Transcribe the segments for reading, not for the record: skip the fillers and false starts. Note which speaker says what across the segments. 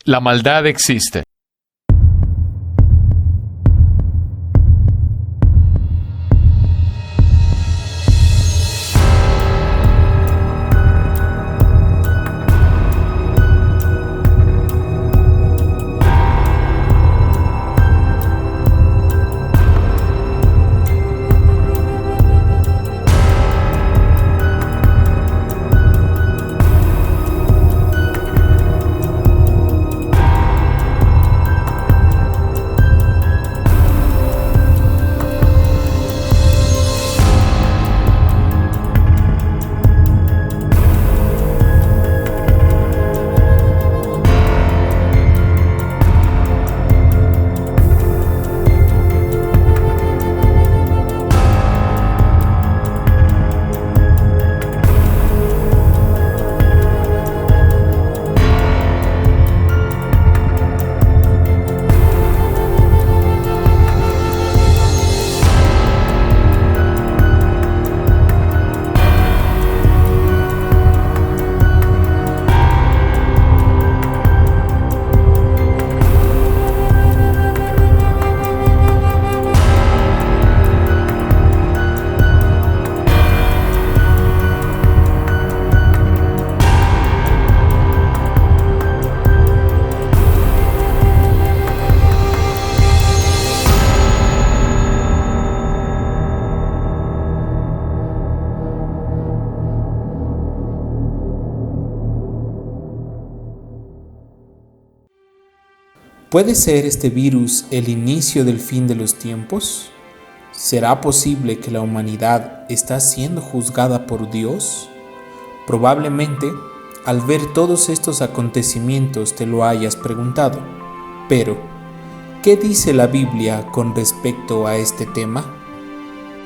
Speaker 1: la maldad existe.
Speaker 2: ¿Puede ser este virus el inicio del fin de los tiempos? ¿Será posible que la humanidad está siendo juzgada por Dios? Probablemente, al ver todos estos acontecimientos te lo hayas preguntado. Pero, ¿qué dice la Biblia con respecto a este tema?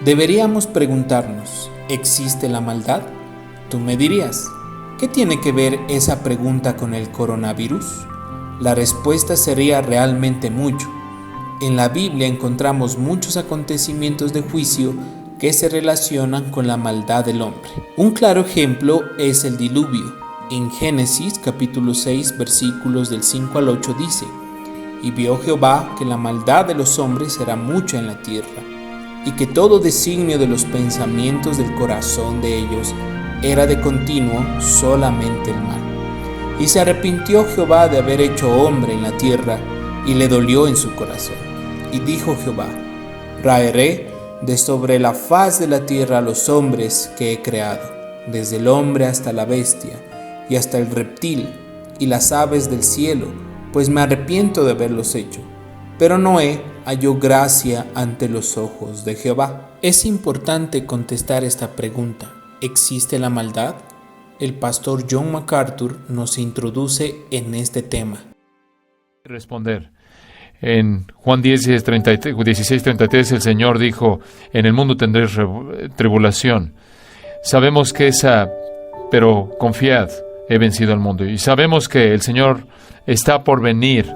Speaker 2: Deberíamos preguntarnos, ¿existe la maldad? Tú me dirías, ¿qué tiene que ver esa pregunta con el coronavirus? La respuesta sería realmente mucho. En la Biblia encontramos muchos acontecimientos de juicio que se relacionan con la maldad del hombre. Un claro ejemplo es el diluvio. En Génesis capítulo 6 versículos del 5 al 8 dice: «Y vio Jehová que la maldad de los hombres era mucha en la tierra, y que todo designio de los pensamientos del corazón de ellos era de continuo solamente el mal. Y se arrepintió Jehová de haber hecho hombre en la tierra, y le dolió en su corazón. Y dijo Jehová: raeré de sobre la faz de la tierra a los hombres que he creado, desde el hombre hasta la bestia, y hasta el reptil, y las aves del cielo, pues me arrepiento de haberlos hecho. Pero Noé halló gracia ante los ojos de Jehová». Es importante contestar esta pregunta: ¿existe la maldad? El pastor John MacArthur nos introduce en este tema.
Speaker 1: Responder. En Juan 16:33 el Señor dijo: en el mundo tendréis tribulación. Sabemos que pero confiad, he vencido al mundo. Y sabemos que el Señor está por venir.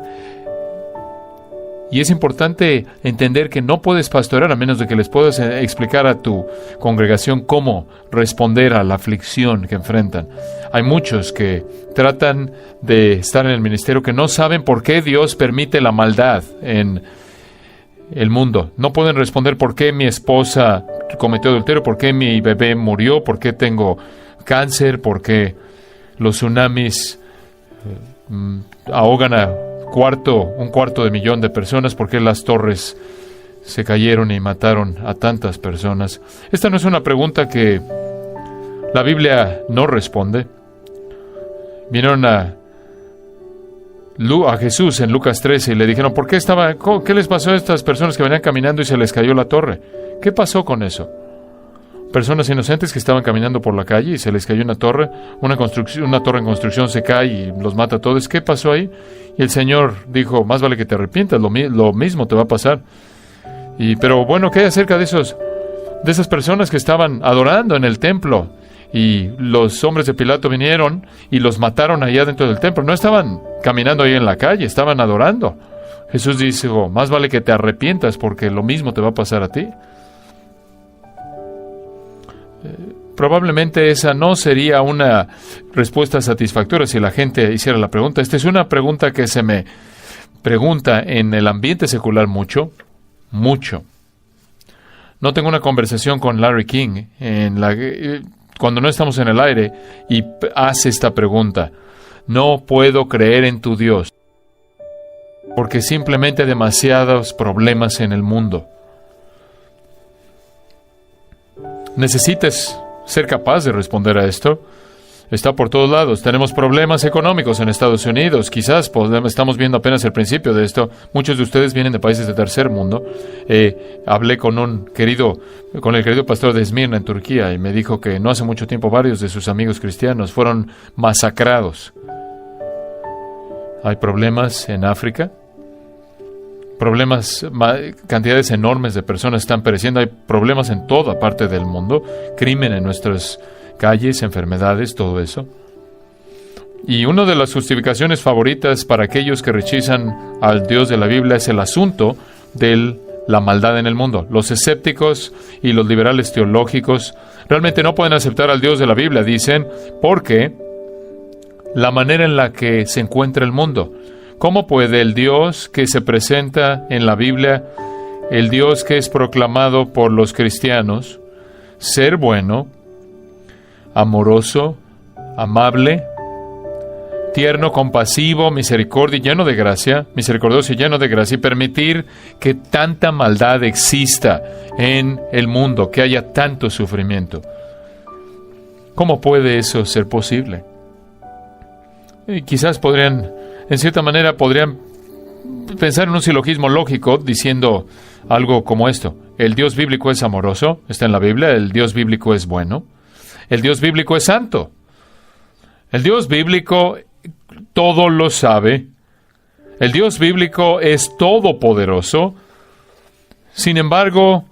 Speaker 1: Y es importante entender que no puedes pastorear a menos de que les puedas explicar a tu congregación cómo responder a la aflicción que enfrentan. Hay muchos que tratan de estar en el ministerio que no saben por qué Dios permite la maldad en el mundo. No pueden responder por qué mi esposa cometió adulterio, por qué mi bebé murió, por qué tengo cáncer, por qué los tsunamis ahogan a un cuarto de millón de personas, por qué las torres se cayeron y mataron a tantas personas. Esta no es una pregunta que la Biblia no responde. Vinieron a Jesús en Lucas 13 y le dijeron: ¿qué les pasó a estas personas que venían caminando y se les cayó la torre? ¿Qué pasó con eso? Personas inocentes que estaban caminando por la calle y se les cayó una torre en construcción se cae y los mata a todos. ¿Qué pasó ahí? Y el Señor dijo: más vale que te arrepientas, lo mismo te va a pasar. Pero bueno, ¿qué hay acerca de esas personas que estaban adorando en el templo? Y los hombres de Pilato vinieron y los mataron allá dentro del templo. No estaban caminando ahí en la calle, estaban adorando. Jesús dijo: más vale que te arrepientas porque lo mismo te va a pasar a ti. probablemente esa no sería una respuesta satisfactoria si la gente hiciera la pregunta. Esta es una pregunta que se me pregunta en el ambiente secular mucho. No tengo una conversación con Larry King cuando no estamos en el aire y hace esta pregunta. No puedo creer en tu Dios porque simplemente hay demasiados problemas en el mundo. Necesitas ser capaz de responder a esto. Está por todos lados. Tenemos problemas económicos en Estados Unidos. Quizás estamos viendo apenas el principio de esto. Muchos de ustedes vienen de países de tercer mundo. Hablé con el querido pastor de Esmirna en Turquía y me dijo que no hace mucho tiempo varios de sus amigos cristianos fueron masacrados. Hay problemas en África. Cantidades enormes de personas están pereciendo. Hay problemas en toda parte del mundo. Crimen en nuestras calles, enfermedades, todo eso. Y una de las justificaciones favoritas para aquellos que rechazan al Dios de la Biblia es el asunto de la maldad en el mundo. Los escépticos y los liberales teológicos realmente no pueden aceptar al Dios de la Biblia, dicen, porque la manera en la que se encuentra el mundo. ¿Cómo puede el Dios que se presenta en la Biblia, el Dios que es proclamado por los cristianos, ser bueno, amoroso, amable, tierno, compasivo, misericordioso y lleno de gracia, y permitir que tanta maldad exista en el mundo, que haya tanto sufrimiento? ¿Cómo puede eso ser posible? Y quizás en cierta manera podrían pensar en un silogismo lógico diciendo algo como esto. El Dios bíblico es amoroso, está en la Biblia. El Dios bíblico es bueno. El Dios bíblico es santo. El Dios bíblico todo lo sabe. El Dios bíblico es todopoderoso. Sin embargo,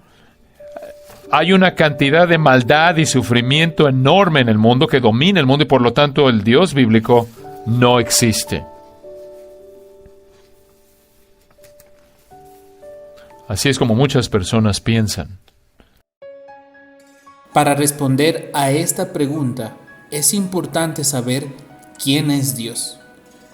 Speaker 1: hay una cantidad de maldad y sufrimiento enorme en el mundo que domina el mundo y por lo tanto el Dios bíblico no existe. Así es como muchas personas piensan.
Speaker 2: Para responder a esta pregunta, es importante saber quién es Dios.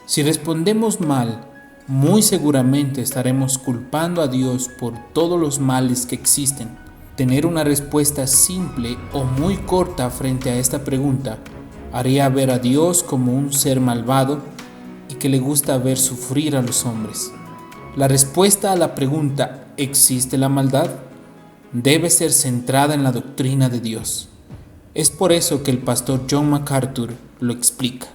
Speaker 2: Si respondemos mal, muy seguramente estaremos culpando a Dios por todos los males que existen. Tener una respuesta simple o muy corta frente a esta pregunta haría ver a Dios como un ser malvado y que le gusta ver sufrir a los hombres. La respuesta a la pregunta ¿existe la maldad? Debe ser centrada en la doctrina de Dios. Es por eso que el pastor John MacArthur lo explica.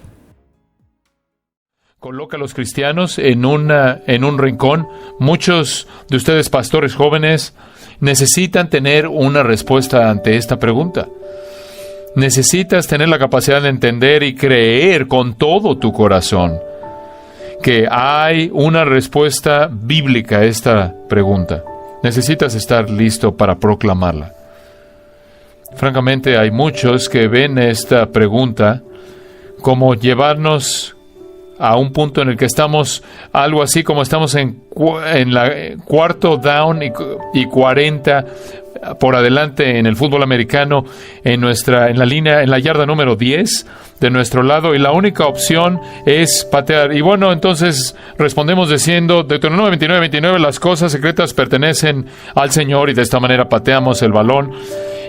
Speaker 1: Coloca a los cristianos en un rincón. Muchos de ustedes, pastores jóvenes, necesitan tener una respuesta ante esta pregunta. Necesitas tener la capacidad de entender y creer con todo tu corazón que hay una respuesta bíblica a esta pregunta. Necesitas estar listo para proclamarla. Francamente, hay muchos que ven esta pregunta como llevarnos a un punto en el que estamos, algo así como estamos en la cuarto down y 40 por adelante en el fútbol americano, en la yarda número 10 de nuestro lado, y la única opción es patear. Y bueno, entonces respondemos diciendo, Deuteronomio 29:29, las cosas secretas pertenecen al Señor, y de esta manera pateamos el balón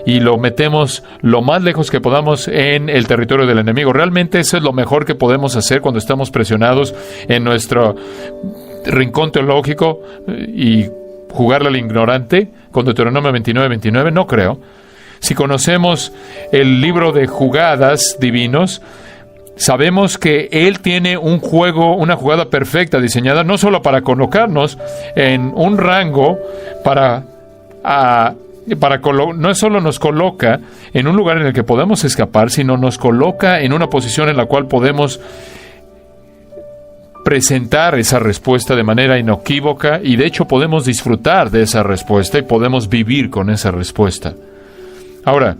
Speaker 1: y lo metemos lo más lejos que podamos en el territorio del enemigo. Realmente eso es lo mejor que podemos hacer cuando estamos presionados en nuestro rincón teológico y jugarle al ignorante con Deuteronomio 29:29, no creo. Si conocemos el libro de jugadas divinos, sabemos que Él tiene una jugada perfecta diseñada, no solo para colocarnos en un rango, no solo nos coloca en un lugar en el que podemos escapar, sino nos coloca en una posición en la cual podemos presentar esa respuesta de manera inequívoca, y de hecho podemos disfrutar de esa respuesta y podemos vivir con esa respuesta. Ahora,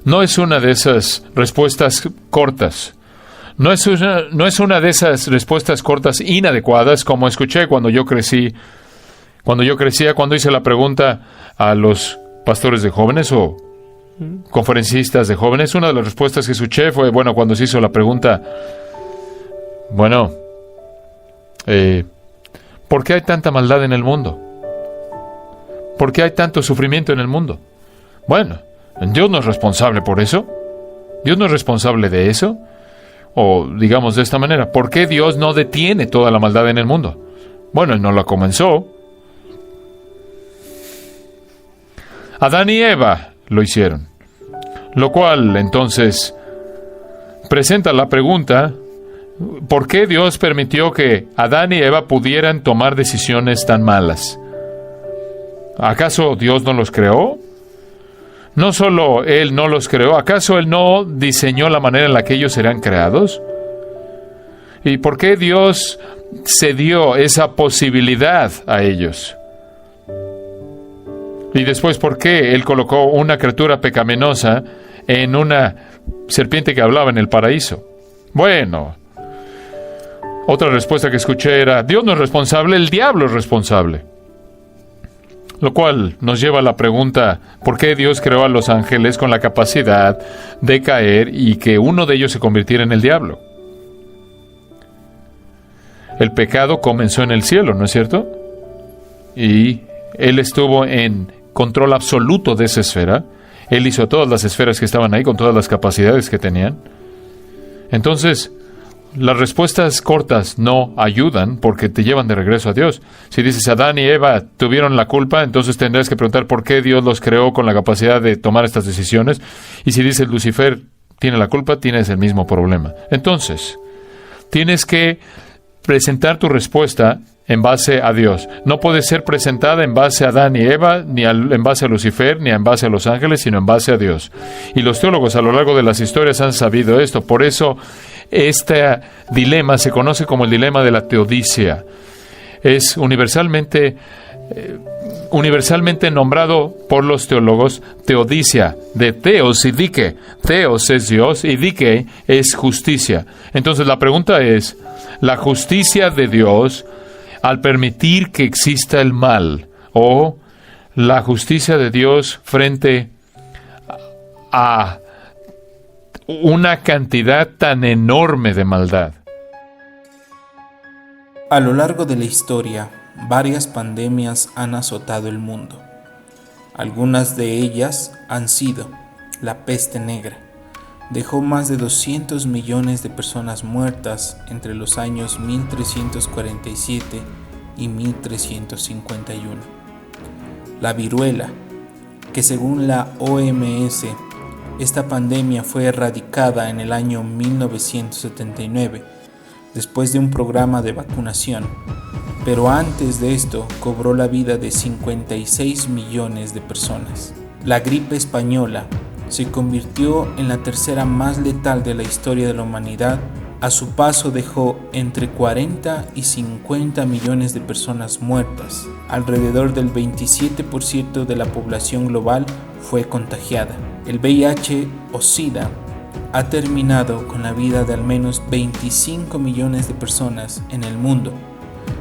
Speaker 1: no es una de esas respuestas cortas. No es una de esas respuestas cortas inadecuadas como escuché cuando yo crecía, cuando hice la pregunta a los pastores de jóvenes o conferencistas de jóvenes, una de las respuestas que escuché fue, cuando se hizo la pregunta, ¿por qué hay tanta maldad en el mundo? ¿Por qué hay tanto sufrimiento en el mundo? Bueno, Dios no es responsable por eso. Dios no es responsable de eso. O digamos de esta manera, ¿por qué Dios no detiene toda la maldad en el mundo? Bueno, Él no la comenzó. Adán y Eva lo hicieron. Lo cual, entonces, presenta la pregunta, ¿por qué Dios permitió que Adán y Eva pudieran tomar decisiones tan malas? ¿Acaso Dios no los creó? No solo Él no los creó, ¿acaso Él no diseñó la manera en la que ellos serán creados? ¿Y por qué Dios cedió esa posibilidad a ellos? Y después, ¿por qué Él colocó una criatura pecaminosa en una serpiente que hablaba en el paraíso? Bueno, otra respuesta que escuché era, Dios no es responsable, el diablo es responsable. Lo cual nos lleva a la pregunta, ¿por qué Dios creó a los ángeles con la capacidad de caer y que uno de ellos se convirtiera en el diablo? El pecado comenzó en el cielo, ¿no es cierto? Y Él estuvo en control absoluto de esa esfera. Él hizo todas las esferas que estaban ahí con todas las capacidades que tenían. Entonces, las respuestas cortas no ayudan porque te llevan de regreso a Dios. Si dices Adán y Eva tuvieron la culpa, entonces tendrás que preguntar por qué Dios los creó con la capacidad de tomar estas decisiones. Y si dices Lucifer tiene la culpa, tienes el mismo problema. Entonces, tienes que presentar tu respuesta en base a Dios. No puede ser presentada en base a Adán y Eva, ni en base a Lucifer, ni en base a los ángeles, sino en base a Dios. Y los teólogos a lo largo de las historias han sabido esto. Por eso, este dilema se conoce como el dilema de la teodicia. Es universalmente nombrado por los teólogos teodicia, de teos y dike. Teos es Dios y dike es justicia. Entonces la pregunta es, ¿la justicia de Dios al permitir que exista el mal, o la justicia de Dios frente a una cantidad tan enorme de maldad?
Speaker 2: A lo largo de la historia, varias pandemias han azotado el mundo. Algunas de ellas han sido la peste negra. Dejó más de 200 millones de personas muertas entre los años 1347 y 1351. La viruela, que según la OMS, esta pandemia fue erradicada en el año 1979, después de un programa de vacunación, pero antes de esto cobró la vida de 56 millones de personas. La gripe española se convirtió en la tercera más letal de la historia de la humanidad. A su paso dejó entre 40 y 50 millones de personas muertas. Alrededor del 27% de la población global fue contagiada. El VIH o SIDA ha terminado con la vida de al menos 25 millones de personas en el mundo.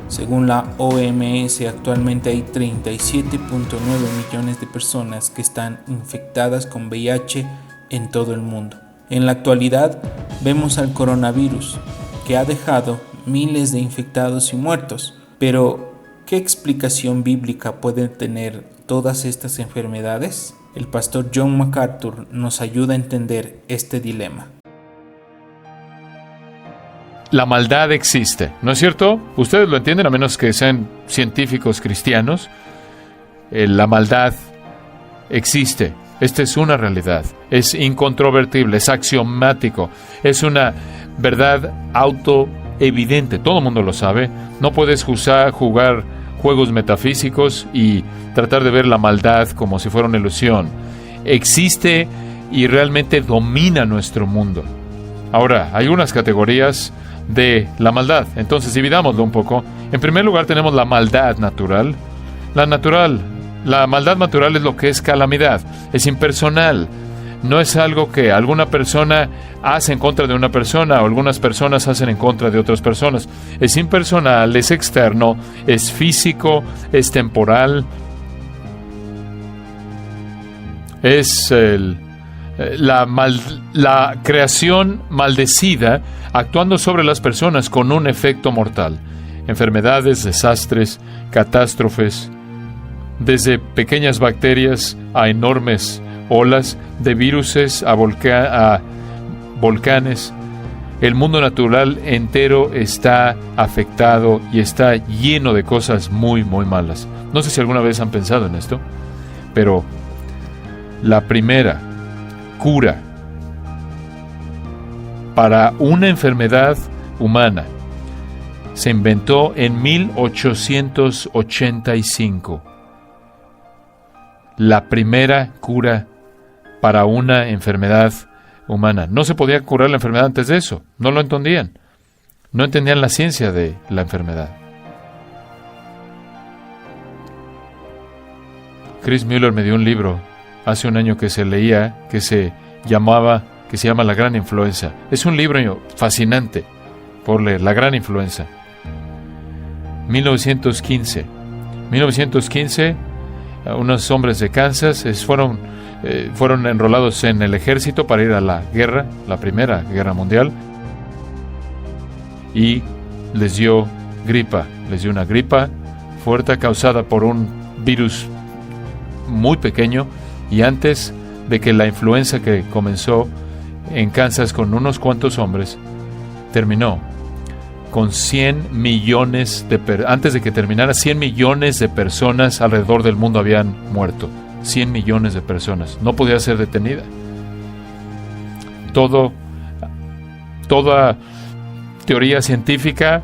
Speaker 2: Según la OMS, actualmente hay 37.9 millones de personas que están infectadas con VIH en todo el mundo. En la actualidad, vemos al coronavirus, que ha dejado miles de infectados y muertos. Pero, ¿qué explicación bíblica pueden tener todas estas enfermedades? El pastor John MacArthur nos ayuda a entender este dilema.
Speaker 1: La maldad existe, ¿no es cierto? Ustedes lo entienden a menos que sean científicos cristianos. La maldad existe. Esta es una realidad. Es incontrovertible, es axiomático. Es una verdad autoevidente. Todo el mundo lo sabe. No puedes jugar juegos metafísicos y tratar de ver la maldad como si fuera una ilusión. Existe y realmente domina nuestro mundo. Ahora, hay unas categorías de la maldad. Entonces, dividámoslo un poco. En primer lugar, tenemos la maldad natural. La maldad natural es lo que es calamidad. Es impersonal. No es algo que alguna persona hace en contra de una persona o algunas personas hacen en contra de otras personas. Es impersonal, es externo, es físico, es temporal. Es la creación maldecida actuando sobre las personas con un efecto mortal. Enfermedades, desastres, catástrofes, desde pequeñas bacterias a enormes olas, de viruses a volcanes. El mundo natural entero está afectado y está lleno de cosas muy, muy malas. No sé si alguna vez han pensado en esto, pero la primera cura para una enfermedad humana se inventó en 1885. La primera cura para una enfermedad humana. No se podía curar la enfermedad antes de eso. No lo entendían. No entendían la ciencia de la enfermedad. Chris Mueller me dio un libro hace un año que se leía, que se llama La Gran Influenza. Es un libro fascinante por leer, La Gran Influenza. 1915, unos hombres de Kansas fueron enrolados en el ejército para ir a la guerra, la Primera Guerra Mundial, y les dio una gripa fuerte causada por un virus muy pequeño. Y antes de que la influenza que comenzó en Kansas con unos cuantos hombres, terminó con 100 millones antes de que terminara, 100 millones de personas alrededor del mundo habían muerto. 100 millones de personas. No podía ser detenida. Toda teoría científica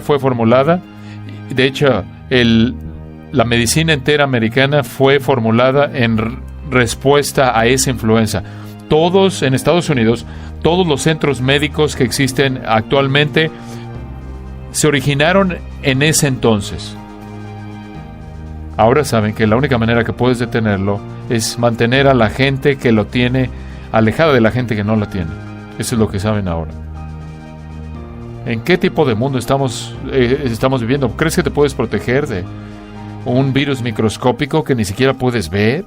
Speaker 1: fue formulada. De hecho, la medicina entera americana fue formulada en respuesta a esa influenza. Todos en Estados Unidos, todos los centros médicos que existen actualmente se originaron en ese entonces. Ahora saben que la única manera que puedes detenerlo es mantener a la gente que lo tiene alejada de la gente que no la tiene. Eso es lo que saben ahora. ¿En qué tipo de mundo estamos viviendo? ¿Crees que te puedes proteger de un virus microscópico que ni siquiera puedes ver?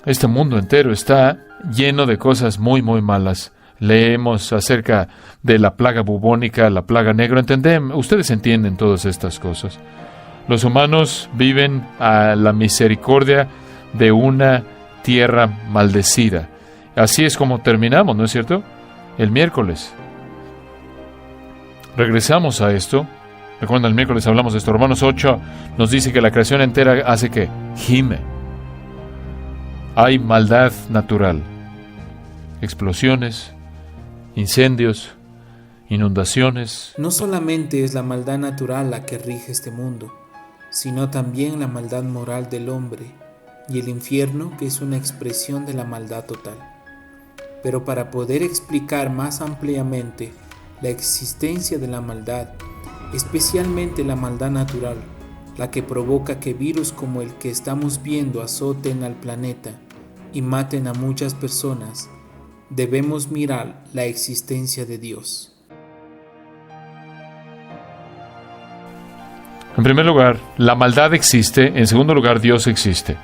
Speaker 1: Este mundo entero está lleno de cosas muy, muy malas. Leemos acerca de la plaga bubónica, la plaga negra. Ustedes entienden todas estas cosas. Los humanos viven a la misericordia de una tierra maldecida. Así es como terminamos, ¿no es cierto? El miércoles. Regresamos a esto. Recuerden, el miércoles hablamos de esto. Romanos 8 nos dice que la creación entera hace que gime. Hay maldad natural. Explosiones, incendios, inundaciones.
Speaker 2: No solamente es la maldad natural la que rige este mundo, sino también la maldad moral del hombre y el infierno, que es una expresión de la maldad total. Pero para poder explicar más ampliamente la existencia de la maldad, especialmente la maldad natural, la que provoca que virus como el que estamos viendo azoten al planeta y maten a muchas personas, debemos mirar la existencia de Dios.
Speaker 1: En primer lugar, la maldad existe. En segundo lugar, Dios existe.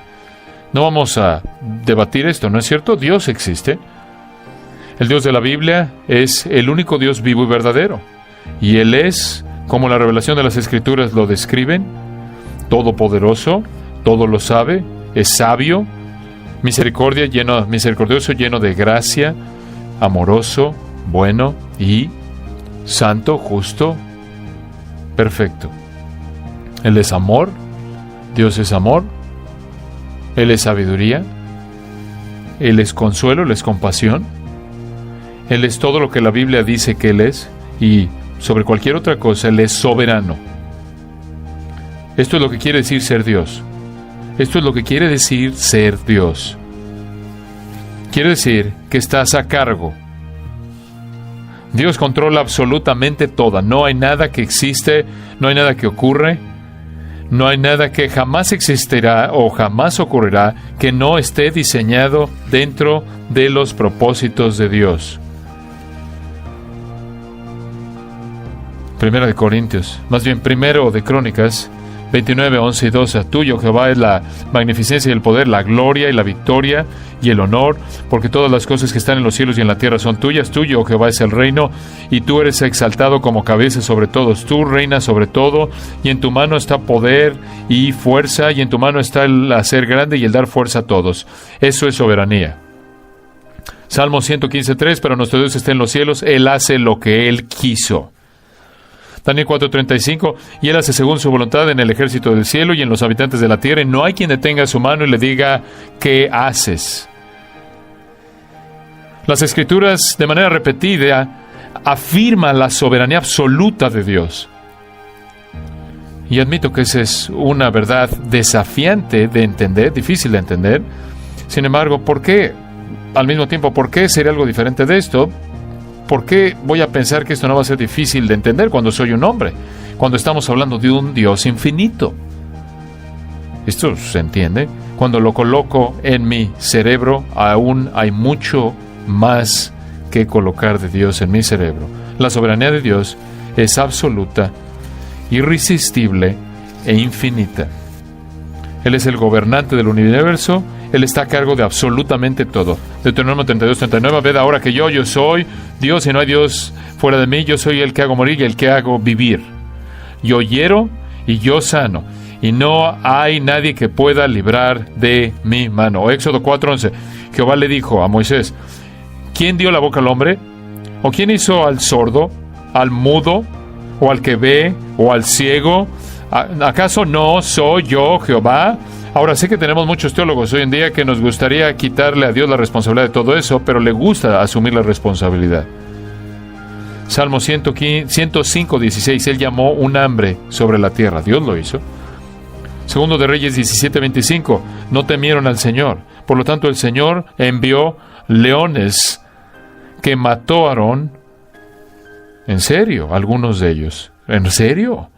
Speaker 1: No vamos a debatir esto, ¿no es cierto? Dios existe. El Dios de la Biblia es el único Dios vivo y verdadero. Y Él es, como la revelación de las Escrituras lo describen, todopoderoso, todo lo sabe, es sabio, misericordioso, lleno de gracia, amoroso, bueno y santo, justo, perfecto. Él es amor, Dios es amor, Él es sabiduría, Él es consuelo, Él es compasión, Él es todo lo que la Biblia dice que Él es, y sobre cualquier otra cosa Él es soberano. Esto es lo que quiere decir ser Dios. Esto es lo que quiere decir ser Dios. Quiere decir que estás a cargo. Dios controla absolutamente todo. No hay nada que existe, no hay nada que ocurre, no hay nada que jamás existirá o jamás ocurrirá que no esté diseñado dentro de los propósitos de Dios. Primero de Crónicas 29, 11 y 12. Tuyo, Jehová, es la magnificencia y el poder, la gloria y la victoria y el honor, porque todas las cosas que están en los cielos y en la tierra son tuyas. Tuyo, Jehová, es el reino, y tú eres exaltado como cabeza sobre todos. Tú reinas sobre todo, y en tu mano está poder y fuerza, y en tu mano está el hacer grande y el dar fuerza a todos. Eso es soberanía. Salmo 115:3, pero nuestro Dios está en los cielos, Él hace lo que Él quiso. Daniel 4:35, y Él hace según su voluntad en el ejército del cielo y en los habitantes de la tierra, y no hay quien detenga su mano y le diga, ¿qué haces? Las Escrituras, de manera repetida, afirman la soberanía absoluta de Dios. Y admito que esa es una verdad desafiante de entender, difícil de entender. Sin embargo, ¿por qué? Al mismo tiempo, ¿por qué sería algo diferente de esto? ¿Por qué voy a pensar que esto no va a ser difícil de entender cuando soy un hombre? Cuando estamos hablando de un Dios infinito. Esto se entiende. Cuando lo coloco en mi cerebro, aún hay mucho más que colocar de Dios en mi cerebro. La soberanía de Dios es absoluta, irresistible e infinita. Él es el gobernante del universo. Él está a cargo de absolutamente todo. Deuteronomio 32:39, ved ahora que yo soy Dios y no hay Dios fuera de mí. Yo soy el que hago morir y el que hago vivir. Yo hiero y yo sano. Y no hay nadie que pueda librar de mi mano. Éxodo 4:11, Jehová le dijo a Moisés, ¿quién dio la boca al hombre? ¿O quién hizo al sordo, al mudo, o al que ve, o al ciego? ¿Acaso no soy yo, Jehová? Ahora, sé que tenemos muchos teólogos hoy en día que nos gustaría quitarle a Dios la responsabilidad de todo eso, pero le gusta asumir la responsabilidad. Salmo 105:16, Él llamó un hambre sobre la tierra. Dios lo hizo. Segundo de Reyes 17:25, no temieron al Señor. Por lo tanto, el Señor envió leones que mató a Aarón. ¿En serio? Algunos de ellos. ¿En serio?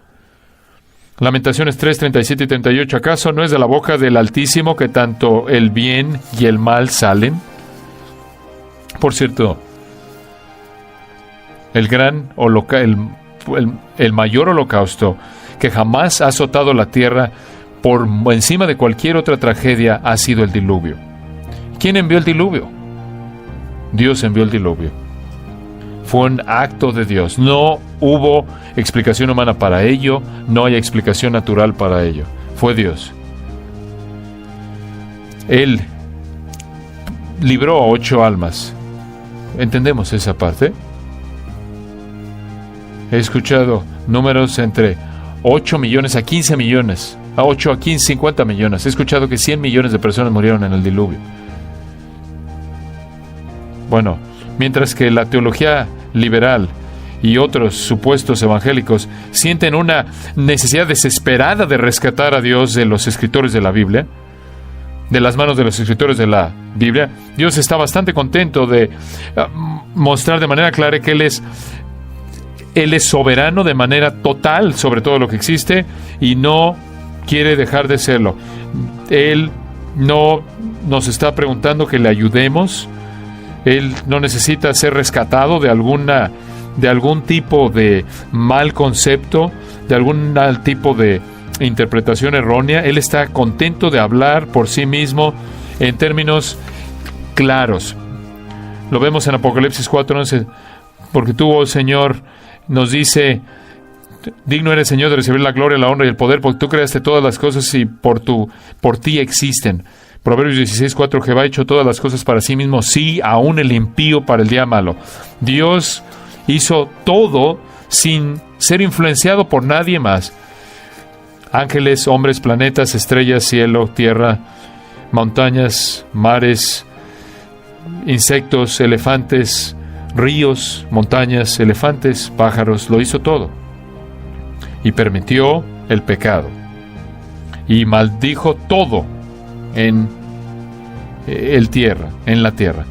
Speaker 1: Lamentaciones 3, 37 y 38. ¿Acaso no es de la boca del Altísimo que tanto el bien y el mal salen? Por cierto, el mayor holocausto que jamás ha azotado la tierra por encima de cualquier otra tragedia ha sido el diluvio. ¿Quién envió el diluvio? Dios envió el diluvio. Fue un acto de Dios. No hubo explicación humana para ello, no hay explicación natural para ello. Fue Dios. Él libró a 8 almas. ¿Entendemos esa parte? He escuchado números entre 8 millones a 15 millones, a 8 a 15, 50 millones. He escuchado que 100 millones de personas murieron en el diluvio. Bueno, mientras que la teología liberal y otros supuestos evangélicos sienten una necesidad desesperada de rescatar a Dios de los escritores de la Biblia, de las manos de los escritores de la Biblia, Dios está bastante contento de mostrar de manera clara que Él es soberano de manera total sobre todo lo que existe y no quiere dejar de serlo. Él no nos está preguntando que le ayudemos. Él no necesita ser rescatado de algún tipo de mal concepto, de algún tipo de interpretación errónea. Él está contento de hablar por sí mismo en términos claros. Lo vemos en Apocalipsis 4:11, porque tú, oh Señor, nos dice, digno eres, Señor, de recibir la gloria, la honra y el poder, porque tú creaste todas las cosas y por ti existen. Proverbios 16:4, Jehová ha hecho todas las cosas para sí mismo, sí, aún el impío para el día malo. Dios hizo todo sin ser influenciado por nadie más. Ángeles, hombres, planetas, estrellas, cielo, tierra, montañas, mares, insectos, elefantes, ríos, montañas, elefantes, pájaros, lo hizo todo. Y permitió el pecado. Y maldijo todo en la tierra.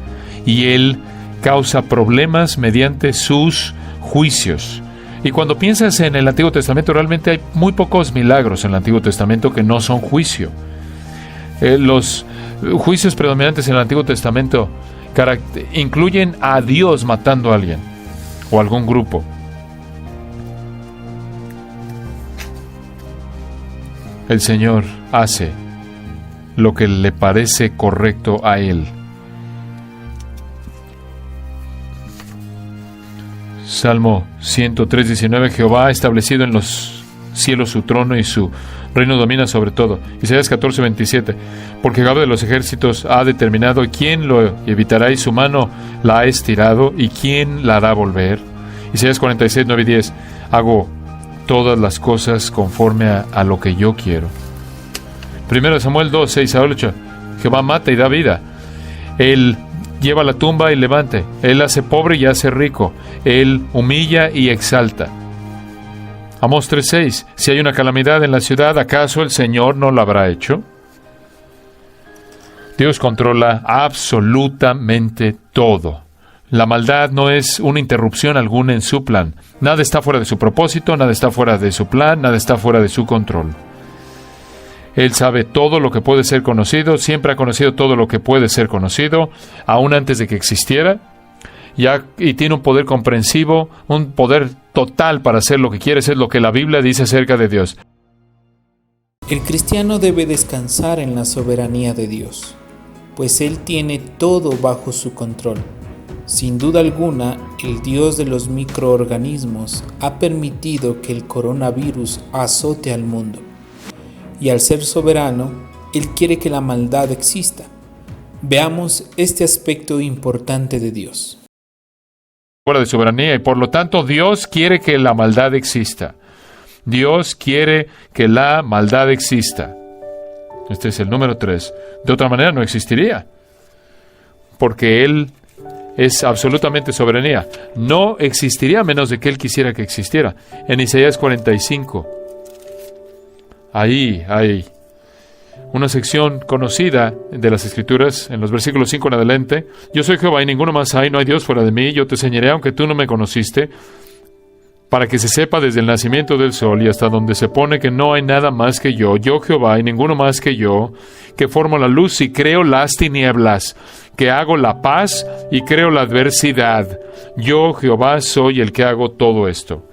Speaker 1: Y Él causa problemas mediante sus juicios. Y cuando piensas en el Antiguo Testamento, realmente hay muy pocos milagros en el Antiguo Testamento que no son juicio. Los juicios predominantes en el Antiguo Testamento incluyen a Dios matando a alguien o algún grupo. el Señor hace lo que le parece correcto a Él. Salmo 103:19, Jehová ha establecido en los cielos su trono y su reino domina sobre todo. Isaías 14:27, porque Jehová de los ejércitos ha determinado quién lo evitará y su mano la ha estirado y quién la hará volver. Isaías 46:9-10, hago todas las cosas conforme a lo que yo quiero. 1 Samuel 2:6-8, Jehová mata y da vida. Él lleva la tumba y levante. Él hace pobre y hace rico. Él humilla y exalta. Amós 3:6, si hay una calamidad en la ciudad, ¿acaso el Señor no la habrá hecho? Dios controla absolutamente todo. La maldad no es una interrupción alguna en su plan. Nada está fuera de su propósito, nada está fuera de su plan, nada está fuera de su control. Él sabe todo lo que puede ser conocido, siempre ha conocido todo lo que puede ser conocido, aún antes de que existiera, y tiene un poder comprensivo, un poder total para hacer lo que quiere. Eso es lo que la Biblia dice acerca de Dios.
Speaker 2: El cristiano debe descansar en la soberanía de Dios, pues Él tiene todo bajo su control. Sin duda alguna, el Dios de los microorganismos ha permitido que el coronavirus azote al mundo. Y al ser soberano, Él quiere que la maldad exista. Veamos este aspecto importante de Dios.
Speaker 1: Fuera de soberanía, y por lo tanto Dios quiere que la maldad exista. Dios quiere que la maldad exista. Este es el número 3. De otra manera no existiría, porque Él es absolutamente soberanía. No existiría a menos de que Él quisiera que existiera. En Isaías 45, ahí hay una sección conocida de las Escrituras, en los versículos 5 en adelante. Yo soy Jehová y ninguno más hay, no hay Dios fuera de mí. Yo te enseñaré aunque tú no me conociste, para que se sepa desde el nacimiento del sol y hasta donde se pone que no hay nada más que yo Jehová y ninguno más que yo, que formo la luz y creo las tinieblas, que hago la paz y creo la adversidad. Yo, Jehová, soy el que hago todo esto.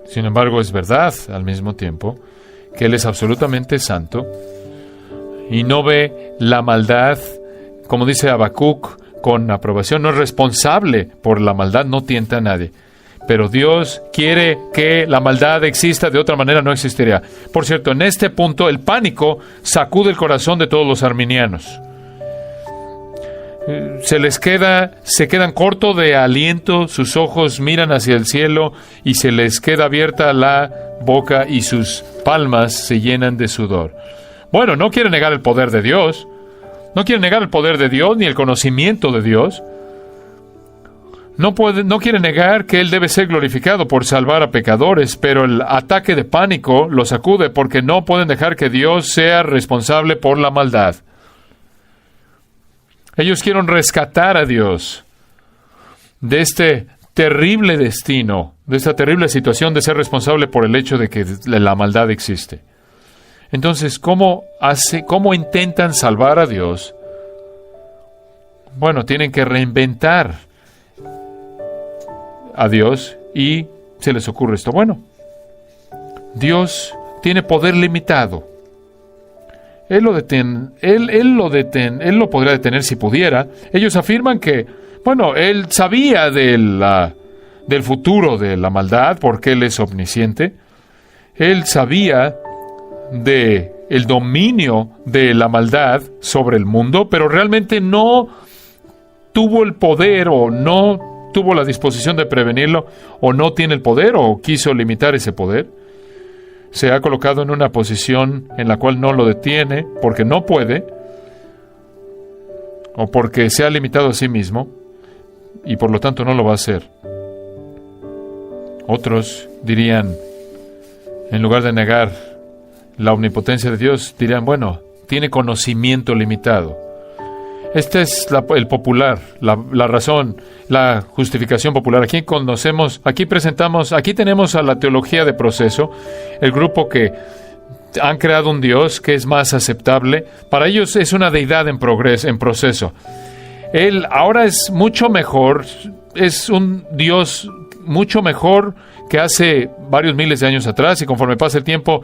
Speaker 1: Sin embargo, es verdad al mismo tiempo que Él es absolutamente santo y no ve la maldad, como dice Habacuc, con aprobación. No es responsable por la maldad, no tienta a nadie. Pero Dios quiere que la maldad exista, de otra manera no existiría. Por cierto, en este punto el pánico sacude el corazón de todos los arminianos. Se quedan cortos de aliento, sus ojos miran hacia el cielo y se les queda abierta la boca y sus palmas se llenan de sudor. Bueno, no quiere negar el poder de Dios, no quiere negar el poder de Dios ni el conocimiento de Dios. No quiere negar que Él debe ser glorificado por salvar a pecadores, pero el ataque de pánico los sacude porque no pueden dejar que Dios sea responsable por la maldad. Ellos quieren rescatar a Dios de este terrible destino, de esta terrible situación de ser responsable por el hecho de que la maldad existe. Entonces, ¿cómo intentan salvar a Dios? Bueno, tienen que reinventar a Dios y se les ocurre esto. Bueno, Dios tiene poder limitado. Él lo podría detener si pudiera. Ellos afirman que, bueno, Él sabía del futuro de la maldad porque Él es omnisciente. Él sabía del dominio de la maldad sobre el mundo, pero realmente no tuvo el poder o no tuvo la disposición de prevenirlo, o no tiene el poder o quiso limitar ese poder. Se ha colocado en una posición en la cual no lo detiene porque no puede o porque se ha limitado a sí mismo y por lo tanto no lo va a hacer. Otros dirían, en lugar de negar la omnipotencia de Dios, dirían, bueno, tiene conocimiento limitado. Este es el popular, la razón, la justificación popular. Aquí tenemos a la teología de proceso, el grupo que han creado un Dios que es más aceptable. Para ellos es una deidad en proceso. Él ahora es mucho mejor es un Dios mucho mejor que hace varios miles de años atrás, y conforme pasa el tiempo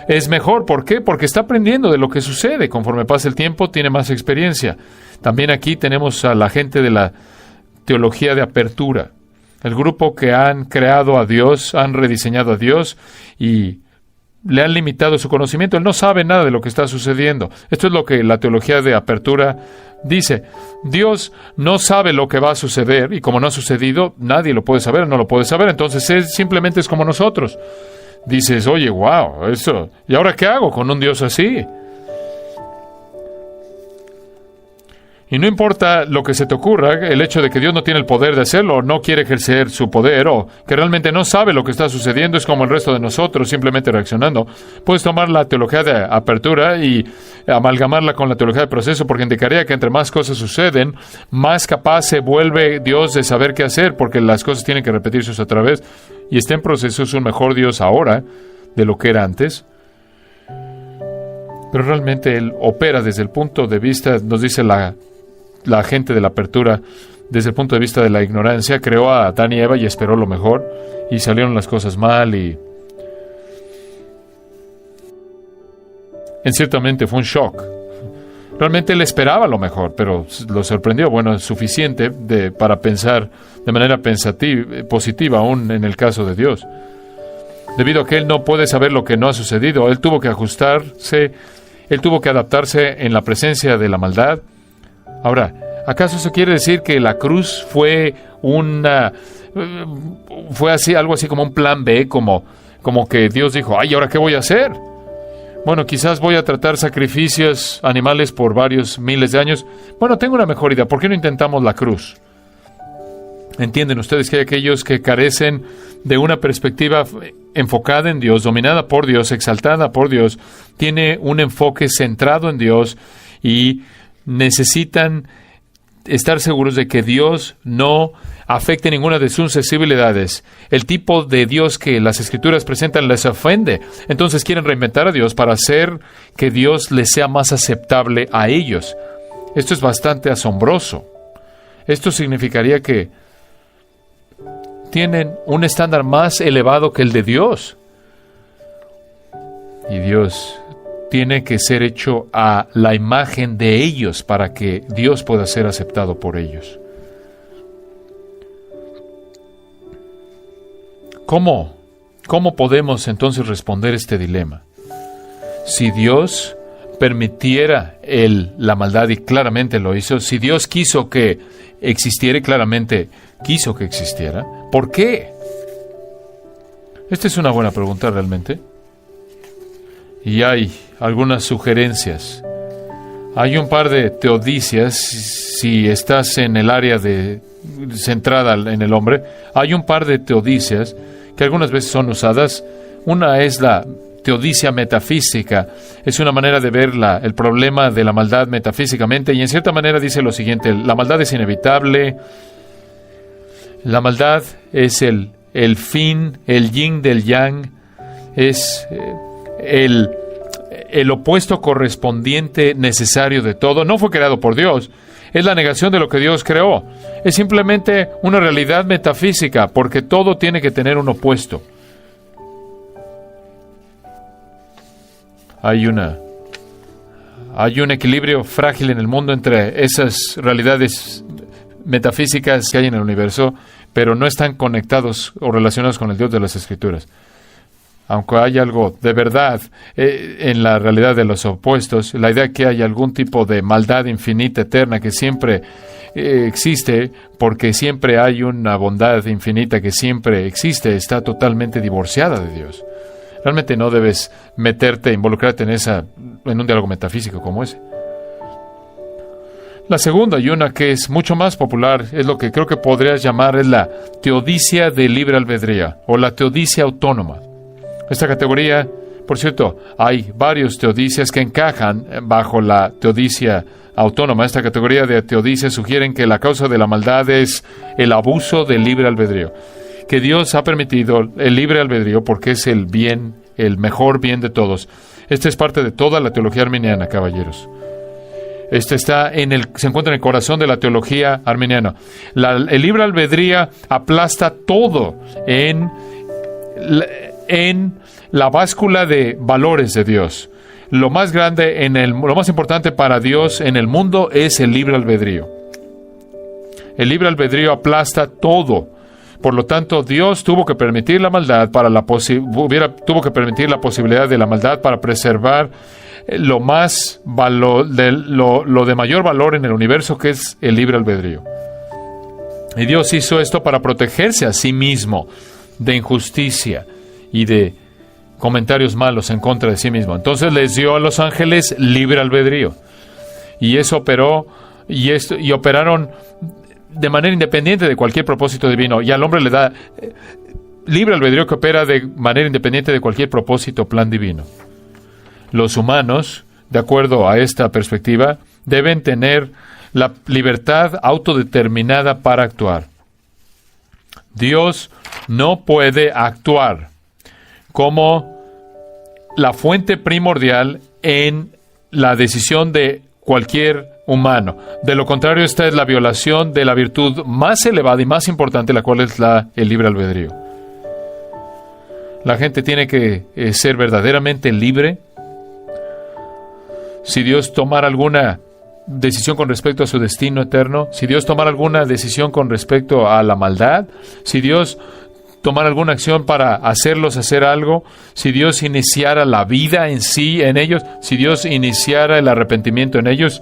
Speaker 1: es mejor. ¿Por qué? Porque está aprendiendo de lo que sucede. Conforme pasa el tiempo tiene más experiencia. También aquí tenemos a la gente de la teología de apertura, el grupo que han creado a Dios, han rediseñado a Dios y le han limitado su conocimiento. Él no sabe nada de lo que está sucediendo. Esto es lo que la teología de apertura dice. Dios no sabe lo que va a suceder, y como no ha sucedido, nadie lo puede saber, no lo puede saber. Entonces Él simplemente es como nosotros. Dices, oye, wow, eso, ¿y ahora qué hago con un Dios así? Y no importa lo que se te ocurra, el hecho de que Dios no tiene el poder de hacerlo, o no quiere ejercer su poder, o que realmente no sabe lo que está sucediendo, es como el resto de nosotros, simplemente reaccionando. Puedes tomar la teología de apertura y amalgamarla con la teología de proceso, porque indicaría que entre más cosas suceden, más capaz se vuelve Dios de saber qué hacer, porque las cosas tienen que repetirse otra vez. Y está en proceso, es un mejor Dios ahora de lo que era antes. Pero realmente Él opera desde el punto de vista, nos dice la gente de la apertura, desde el punto de vista de la ignorancia. Creó a Adán y Eva y esperó lo mejor, y salieron las cosas mal, y ciertamente fue un shock. Realmente él esperaba lo mejor, pero lo sorprendió. Bueno, es suficiente para pensar de manera positiva, aún en el caso de Dios. Debido a que él no puede saber lo que no ha sucedido, él tuvo que ajustarse, él tuvo que adaptarse en la presencia de la maldad. Ahora, ¿acaso eso quiere decir que la cruz fue algo así como un plan B, como que Dios dijo, ay, ¿ahora qué voy a hacer? Bueno, quizás voy a tratar sacrificios animales por varios miles de años. Bueno, tengo una mejor idea. ¿Por qué no intentamos la cruz? ¿Entienden ustedes que hay aquellos que carecen de una perspectiva enfocada en Dios, dominada por Dios, exaltada por Dios, tiene un enfoque centrado en Dios, y necesitan estar seguros de que Dios no afecte ninguna de sus sensibilidades? El tipo de Dios que las Escrituras presentan les ofende. Entonces quieren reinventar a Dios para hacer que Dios les sea más aceptable a ellos. Esto es bastante asombroso. Esto significaría que tienen un estándar más elevado que el de Dios. Y Dios tiene que ser hecho a la imagen de ellos para que Dios pueda ser aceptado por ellos. ¿Cómo podemos entonces responder este dilema? Si Dios permitiera la maldad, y claramente lo hizo, si Dios quiso que existiera, y claramente quiso que existiera, ¿por qué? Esta es una buena pregunta realmente. Y hay algunas sugerencias. Hay un par de teodicias, si estás en el área centrada en el hombre, hay un par de teodicias que algunas veces son usadas. Una es la teodicia metafísica. Es una manera de ver el problema de la maldad metafísicamente, y en cierta manera dice lo siguiente: la maldad es inevitable, la maldad es el fin, el yin del yang, es el opuesto correspondiente necesario de todo. No fue creado por Dios. Es la negación de lo que Dios creó. Es simplemente una realidad metafísica, porque todo tiene que tener un opuesto. Hay un equilibrio frágil en el mundo entre esas realidades metafísicas que hay en el universo, pero no están conectados o relacionados con el Dios de las Escrituras. Aunque hay algo de verdad en la realidad de los opuestos, la idea que hay algún tipo de maldad infinita, eterna, que siempre existe, porque siempre hay una bondad infinita que siempre existe, está totalmente divorciada de Dios. Realmente no debes involucrarte en un diálogo metafísico como ese. La segunda, y una que es mucho más popular, es lo que creo que podrías llamar es la teodicia de libre albedrío, o la teodicia autónoma. Esta categoría, por cierto, hay varios teodicias que encajan bajo la teodicia autónoma. Esta categoría de teodicias sugieren que la causa de la maldad es el abuso del libre albedrío, que Dios ha permitido el libre albedrío porque es el bien, el mejor bien de todos. Esta es parte de toda la teología arminiana, caballeros. se encuentra en el corazón de la teología arminiana. El libre albedrío aplasta todo en la báscula de valores de Dios. Lo más grande, lo más importante para Dios en el mundo es el libre albedrío. El libre albedrío aplasta todo. Por lo tanto, Dios tuvo que permitir la maldad tuvo que permitir la posibilidad de la maldad para preservar lo de mayor valor en el universo, que es el libre albedrío. Y Dios hizo esto para protegerse a sí mismo de injusticia y de comentarios malos en contra de sí mismo. Entonces les dio a los ángeles libre albedrío. Y eso operó, y operaron de manera independiente de cualquier propósito divino. Y al hombre le da libre albedrío que opera de manera independiente de cualquier propósito o plan divino. Los humanos, de acuerdo a esta perspectiva, deben tener la libertad autodeterminada para actuar. Dios no puede actuar como la fuente primordial en la decisión de cualquier humano. De lo contrario, esta es la violación de la virtud más elevada y más importante, la cual es el libre albedrío. La gente tiene que ser verdaderamente libre. Si Dios tomara alguna decisión con respecto a su destino eterno, si Dios tomara alguna decisión con respecto a la maldad, si Dios tomara alguna acción para hacerlos hacer algo, si Dios iniciara la vida en sí, en ellos, si Dios iniciara el arrepentimiento en ellos,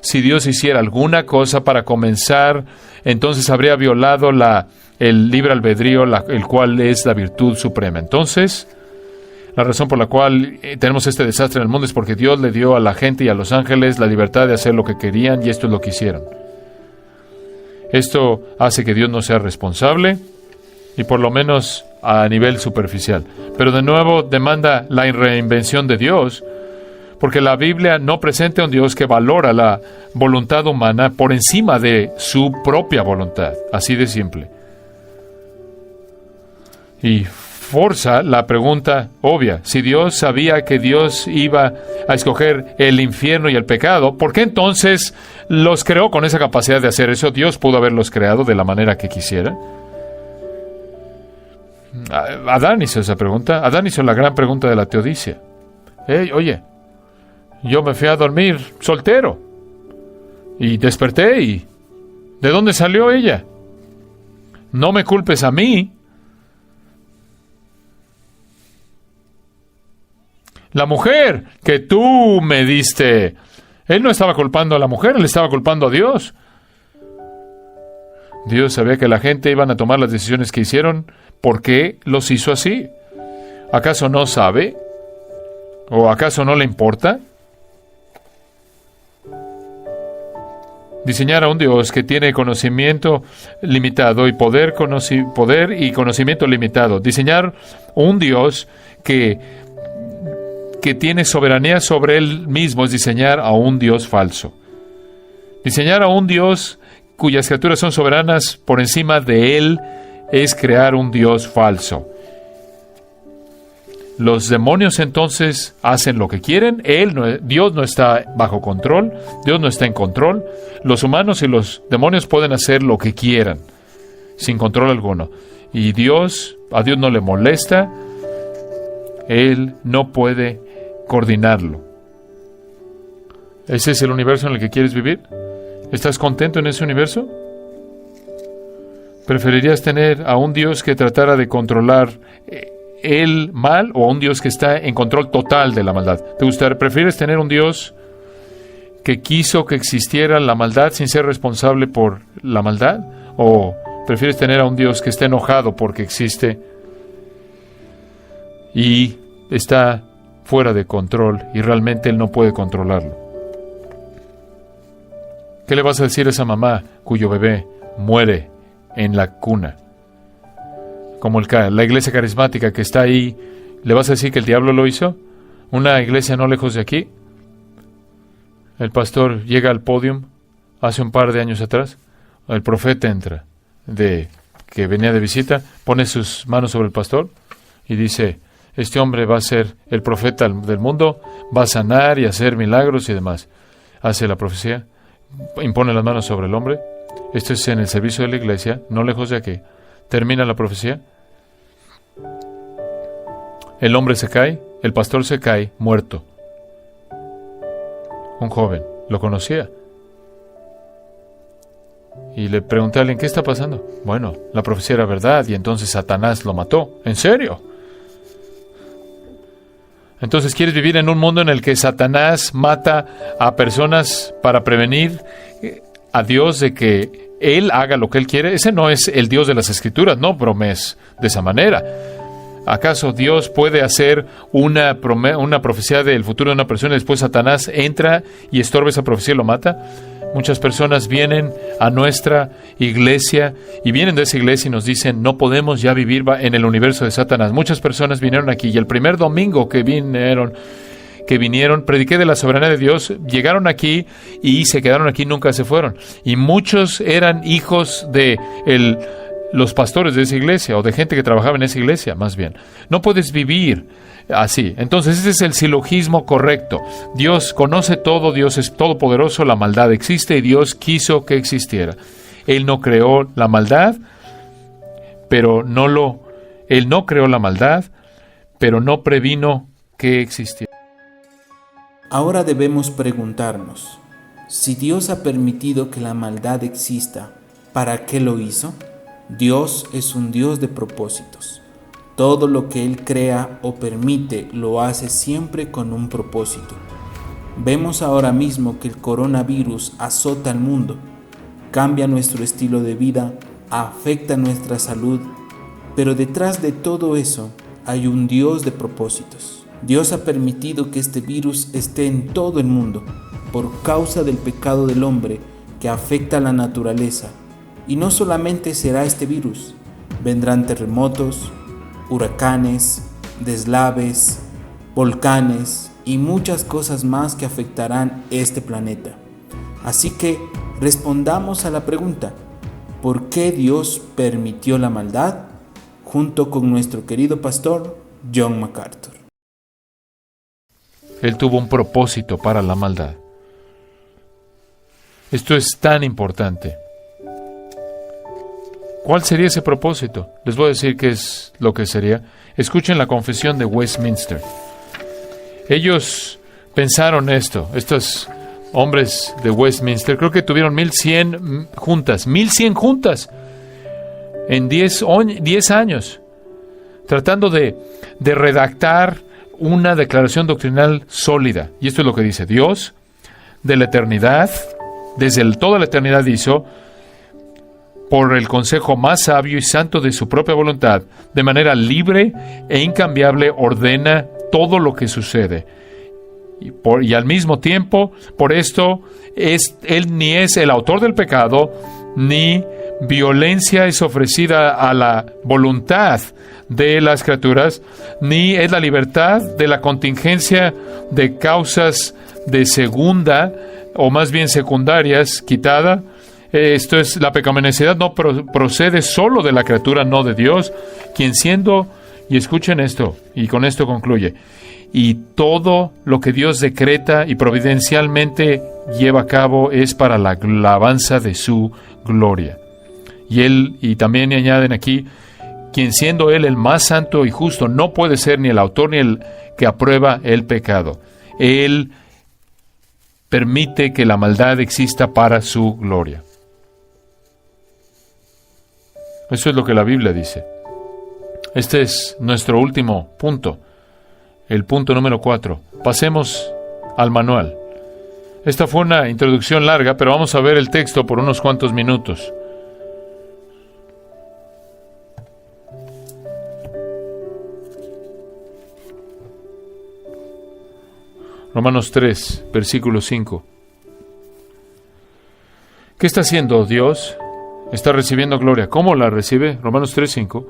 Speaker 1: si Dios hiciera alguna cosa para comenzar, entonces habría violado el libre albedrío, el cual es la virtud suprema. Entonces, la razón por la cual tenemos este desastre en el mundo es porque Dios le dio a la gente y a los ángeles la libertad de hacer lo que querían, y esto es lo que hicieron. Esto hace que Dios no sea responsable, y por lo menos a nivel superficial. Pero de nuevo demanda la reinvención de Dios, porque la Biblia no presenta a un Dios que valora la voluntad humana por encima de su propia voluntad. Así de simple. Y forza la pregunta obvia. Si Dios sabía que Dios iba a escoger el infierno y el pecado, ¿por qué entonces los creó con esa capacidad de hacer eso? Dios pudo haberlos creado de la manera que quisiera. Adán hizo esa pregunta. Adán hizo la gran pregunta de la teodicia. Oye, yo me fui a dormir soltero y desperté, y ¿de dónde salió ella? No me culpes a mí. La mujer que tú me diste. Él no estaba culpando a la mujer, él estaba culpando a Dios. Dios sabía que la gente iban a tomar las decisiones que hicieron. ¿Por qué los hizo así? ¿Acaso no sabe? ¿O acaso no le importa? Diseñar a un Dios que tiene conocimiento limitado y poder y conocimiento limitado. Diseñar un Dios que tiene soberanía sobre él mismo es diseñar a un Dios falso. Diseñar a un Dios cuyas criaturas son soberanas por encima de él es crear un Dios falso. Los demonios entonces hacen lo que quieren. Dios no está bajo control. Dios no está en control. Los humanos y los demonios pueden hacer lo que quieran, sin control alguno. Y a Dios no le molesta. Él no puede coordinarlo. ¿Ese es el universo en el que quieres vivir? ¿Estás contento en ese universo? ¿Preferirías tener a un Dios que tratara de controlar el mal, o a un Dios que está en control total de la maldad? ¿Prefieres tener un Dios que quiso que existiera la maldad sin ser responsable por la maldad? ¿O prefieres tener a un Dios que está enojado porque existe y está fuera de control y realmente Él no puede controlarlo? ¿Qué le vas a decir a esa mamá cuyo bebé muere en la cuna? Como la iglesia carismática que está ahí, ¿le vas a decir que el diablo lo hizo? Una iglesia no lejos de aquí. El pastor llega al podio hace un par de años atrás. El profeta entra, que venía de visita, pone sus manos sobre el pastor y dice: este hombre va a ser el profeta del mundo, va a sanar y hacer milagros y demás. hace la profecía, impone las manos sobre el hombre. Esto es en el servicio de la iglesia, no lejos de aquí. Termina la profecía. El hombre se cae, el pastor se cae, muerto. Un joven, lo conocía. Y le pregunté a alguien, ¿qué está pasando? Bueno, la profecía era verdad y entonces Satanás lo mató. ¿En serio? Entonces, ¿quieres vivir en un mundo en el que Satanás mata a personas para prevenir a Dios de que Él haga lo que Él quiere? Ese no es el Dios de las Escrituras, no bromes de esa manera. ¿Acaso Dios puede hacer una profecía del futuro de una persona y después Satanás entra y estorba esa profecía y lo mata? Muchas personas vienen a nuestra iglesia y vienen de esa iglesia y nos dicen, no podemos ya vivir en el universo de Satanás. Muchas personas vinieron aquí y el primer domingo que vinieron, prediqué de la soberanía de Dios, llegaron aquí y se quedaron aquí, nunca se fueron. Y muchos eran hijos de los pastores de esa iglesia o de gente que trabajaba en esa iglesia, más bien. No puedes vivir así. Entonces, ese es el silogismo correcto. Dios conoce todo, Dios es todopoderoso, la maldad existe y Dios quiso que existiera. Él no creó la maldad, Él no creó la maldad, pero no previno que existiera.
Speaker 2: Ahora debemos preguntarnos, si Dios ha permitido que la maldad exista, ¿para qué lo hizo? Dios es un Dios de propósitos. Todo lo que Él crea o permite lo hace siempre con un propósito. Vemos ahora mismo que el coronavirus azota al mundo, cambia nuestro estilo de vida, afecta nuestra salud, pero detrás de todo eso hay un Dios de propósitos. Dios ha permitido que este virus esté en todo el mundo por causa del pecado del hombre que afecta a la naturaleza. Y no solamente será este virus, vendrán terremotos, huracanes, deslaves, volcanes y muchas cosas más que afectarán este planeta. Así que respondamos a la pregunta, ¿por qué Dios permitió la maldad? Junto con nuestro querido pastor John MacArthur.
Speaker 1: Él tuvo un propósito para la maldad. Esto es tan importante. ¿Cuál sería ese propósito? Les voy a decir qué es lo que sería. Escuchen la confesión de Westminster. Ellos pensaron estos hombres de Westminster, creo que tuvieron 1100 juntas, 1100 juntas en 10 años, tratando de redactar una declaración doctrinal sólida. Y esto es lo que dice: Dios, de la eternidad, desde toda la eternidad hizo, por el consejo más sabio y santo de su propia voluntad, de manera libre e incambiable, ordena todo lo que sucede. Y al mismo tiempo, por esto, Él ni es el autor del pecado, ni violencia es ofrecida a la voluntad de las criaturas, ni es la libertad de la contingencia de causas de segunda, o más bien secundarias, quitada. Esto es, la pecaminosidad no procede solo de la criatura, no de Dios, quien siendo, y escuchen esto, y con esto concluye, y todo lo que Dios decreta y providencialmente lleva a cabo es para la alabanza de su gloria. Y también añaden aquí, quien siendo Él el más santo y justo, no puede ser ni el autor ni el que aprueba el pecado. Él permite que la maldad exista para su gloria. Eso es lo que la Biblia dice. Este es nuestro último punto, el punto número 4. Pasemos al manual. Esta fue una introducción larga, pero vamos a ver el texto por unos cuantos minutos. Romanos 3, versículo 5. ¿Qué está haciendo Dios? Está recibiendo gloria. ¿Cómo la recibe? Romanos 3, 5.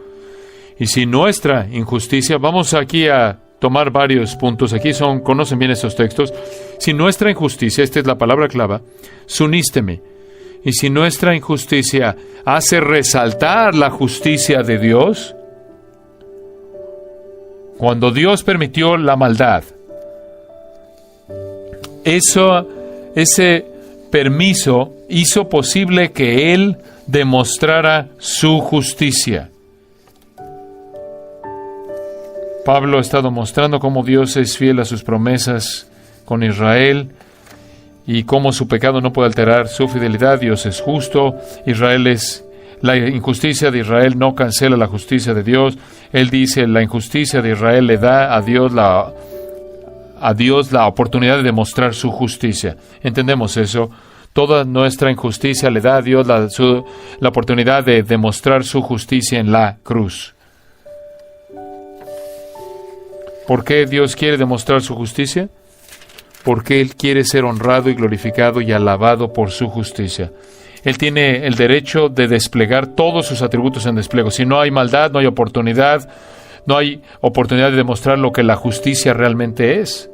Speaker 1: Y si nuestra injusticia, vamos aquí a tomar varios puntos, aquí conocen bien estos textos. Si nuestra injusticia, esta es la palabra clave, sunísteme. Y si nuestra injusticia hace resaltar la justicia de Dios, cuando Dios permitió la maldad, eso ese permiso hizo posible que Él demostrara su justicia. Pablo ha estado mostrando cómo Dios es fiel a sus promesas con Israel y cómo su pecado no puede alterar su fidelidad. Dios es justo, la injusticia de Israel no cancela la justicia de Dios. Él dice, la injusticia de Israel le da a Dios la oportunidad de demostrar su justicia. ¿Entendemos eso? Toda nuestra injusticia le da a Dios la oportunidad de demostrar su justicia en la cruz. ¿Por qué Dios quiere demostrar su justicia? Porque Él quiere ser honrado y glorificado y alabado por su justicia. Él tiene el derecho de desplegar todos sus atributos en despliegue. Si no hay maldad, no hay oportunidad de demostrar lo que la justicia realmente es.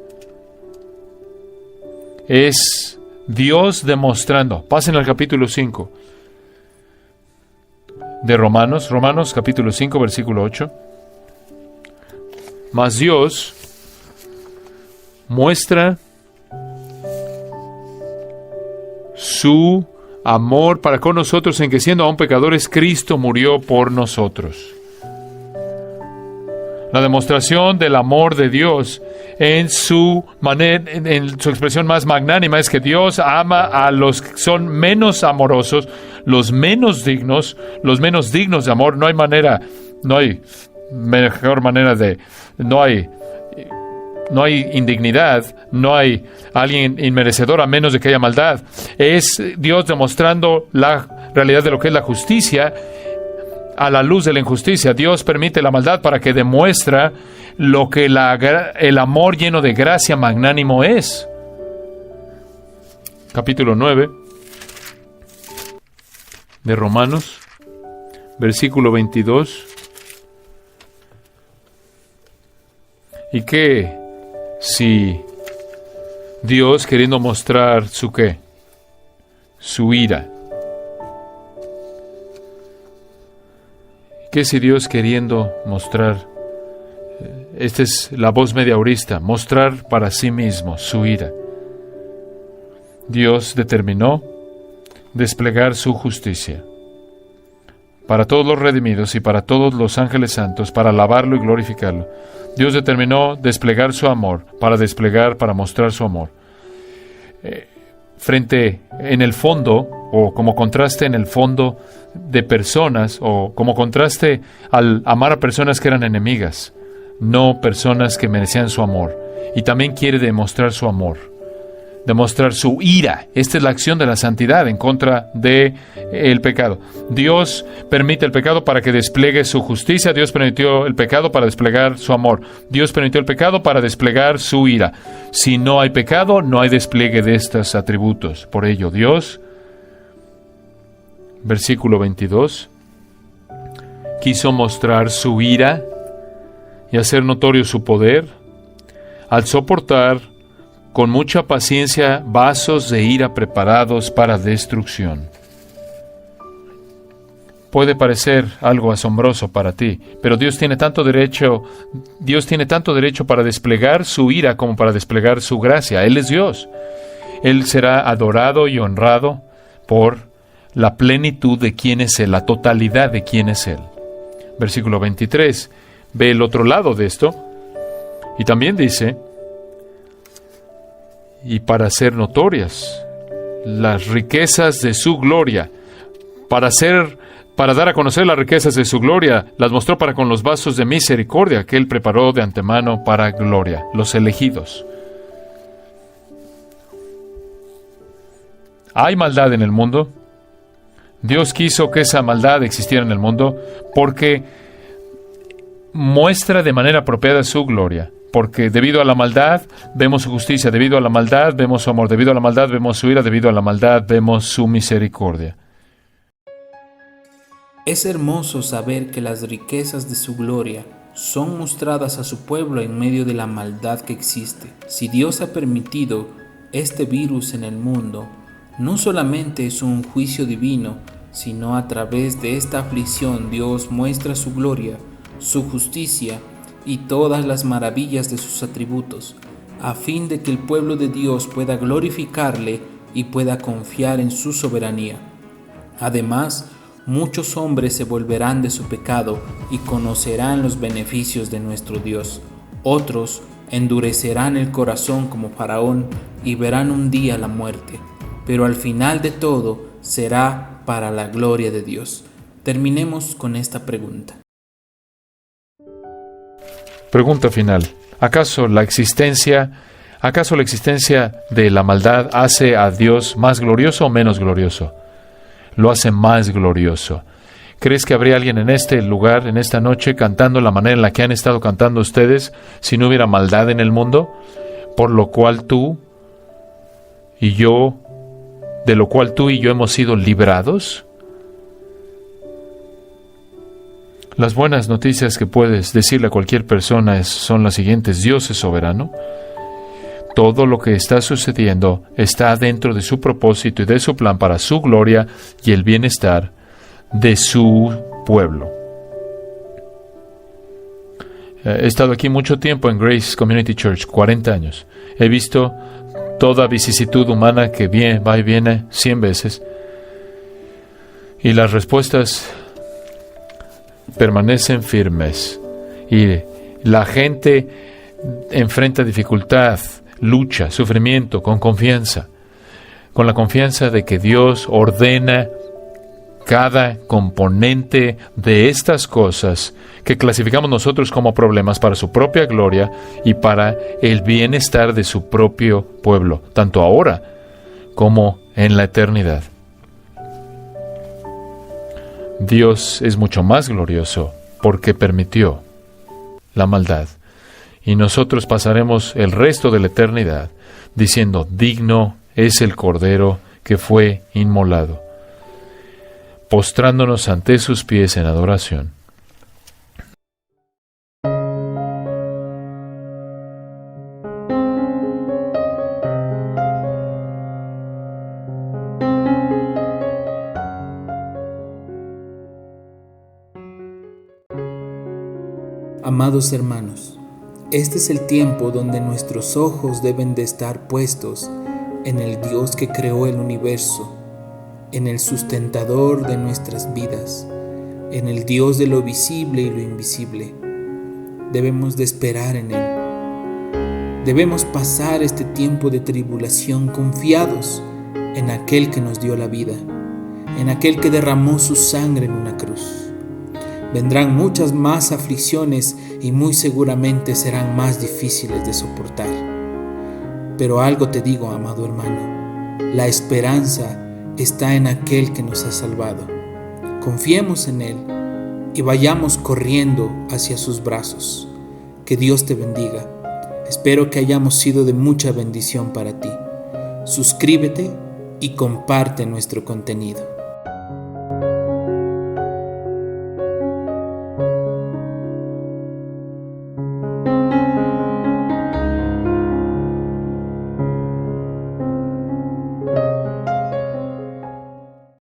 Speaker 1: Es Dios demostrando. Pasen al capítulo 5 de Romanos capítulo 5, versículo 8. Mas Dios muestra su amor para con nosotros en que, siendo aún pecadores, Cristo murió por nosotros. La demostración del amor de Dios en su expresión más magnánima es que Dios ama a los que son menos amorosos, los menos dignos de amor. No hay mejor manera de... No hay indignidad, no hay alguien inmerecedor a menos de que haya maldad. Es Dios demostrando la realidad de lo que es la justicia a la luz de la injusticia. Dios permite la maldad para que demuestre lo que el amor lleno de gracia magnánimo es. Capítulo 9 de Romanos, versículo 22. ¿Y qué si Dios, queriendo mostrar su qué? Su ira. ¿Qué si Dios, queriendo mostrar, esta es la voz media aurista, mostrar para sí mismo su ira? Dios determinó desplegar su justicia para todos los redimidos y para todos los ángeles santos, para alabarlo y glorificarlo. Dios determinó desplegar su amor, para mostrar su amor. En el fondo, o como contraste en el fondo de personas, o como contraste al amar a personas que eran enemigas, no personas que merecían su amor. Y también quiere demostrar su amor, demostrar su ira. Esta es la acción de la santidad en contra de el pecado. Dios permite el pecado para que despliegue su justicia. Dios permitió el pecado para desplegar su amor. Dios permitió el pecado para desplegar su ira. Si no hay pecado, no hay despliegue de estos atributos. Por ello, Dios, versículo 22, quiso mostrar su ira y hacer notorio su poder al soportar con mucha paciencia vasos de ira preparados para destrucción. Puede parecer algo asombroso para ti, pero Dios tiene tanto derecho para desplegar su ira como para desplegar su gracia. Él es Dios. Él será adorado y honrado por la plenitud de quién es Él, la totalidad de quién es Él. Versículo 23, ve el otro lado de esto, y también dice, y para hacer notorias las riquezas de su gloria, para dar a conocer las riquezas de su gloria, las mostró para con los vasos de misericordia que Él preparó de antemano para gloria, los elegidos. ¿Hay maldad en el mundo? Dios quiso que esa maldad existiera en el mundo porque muestra de manera apropiada su gloria. Porque debido a la maldad vemos su justicia, debido a la maldad vemos su amor, debido a la maldad vemos su ira, debido a la maldad vemos su misericordia.
Speaker 2: Es hermoso saber que las riquezas de su gloria son mostradas a su pueblo en medio de la maldad que existe. Si Dios ha permitido este virus en el mundo, no solamente es un juicio divino, sino a través de esta aflicción Dios muestra su gloria, su justicia y todas las maravillas de sus atributos. a fin de que el pueblo de Dios pueda glorificarle y pueda confiar en su soberanía. Además, muchos hombres se volverán de su pecado y conocerán los beneficios de nuestro Dios. Otros endurecerán el corazón como Faraón y verán un día la muerte, pero al final de todo será para la gloria de Dios. Terminemos con esta pregunta.
Speaker 1: Pregunta final. ¿Acaso la existencia de la maldad hace a Dios más glorioso o menos glorioso? Lo hace más glorioso. ¿Crees que habría alguien en este lugar, en esta noche, cantando la manera en la que han estado cantando ustedes si no hubiera maldad en el mundo? De lo cual tú y yo hemos sido librados. Las buenas noticias que puedes decirle a cualquier persona son las siguientes. Dios es soberano. Todo lo que está sucediendo está dentro de su propósito y de su plan para su gloria y el bienestar de su pueblo. He estado aquí mucho tiempo en Grace Community Church, 40 años. He visto toda vicisitud humana que va y viene 100 veces. Y las respuestas permanecen firmes. Y la gente enfrenta dificultad, lucha, sufrimiento con confianza. Con la confianza de que Dios ordena cada componente de estas cosas que clasificamos nosotros como problemas para su propia gloria y para el bienestar de su propio pueblo, tanto ahora como en la eternidad. Dios es mucho más glorioso porque permitió la maldad, y nosotros pasaremos el resto de la eternidad diciendo: digno es el Cordero que fue inmolado, postrándonos ante sus pies en adoración.
Speaker 2: Amados hermanos, este es el tiempo donde nuestros ojos deben de estar puestos en el Dios que creó el universo, en el sustentador de nuestras vidas, en el Dios de lo visible y lo invisible. Debemos de esperar en Él. Debemos pasar este tiempo de tribulación confiados en aquel que nos dio la vida, en aquel que derramó su sangre en una cruz. Vendrán muchas más aflicciones y muy seguramente serán más difíciles de soportar. Pero algo te digo, amado hermano, la esperanza está en aquel que nos ha salvado. Confiemos en Él y vayamos corriendo hacia sus brazos. Que Dios te bendiga. Espero que hayamos sido de mucha bendición para ti. Suscríbete y comparte nuestro contenido.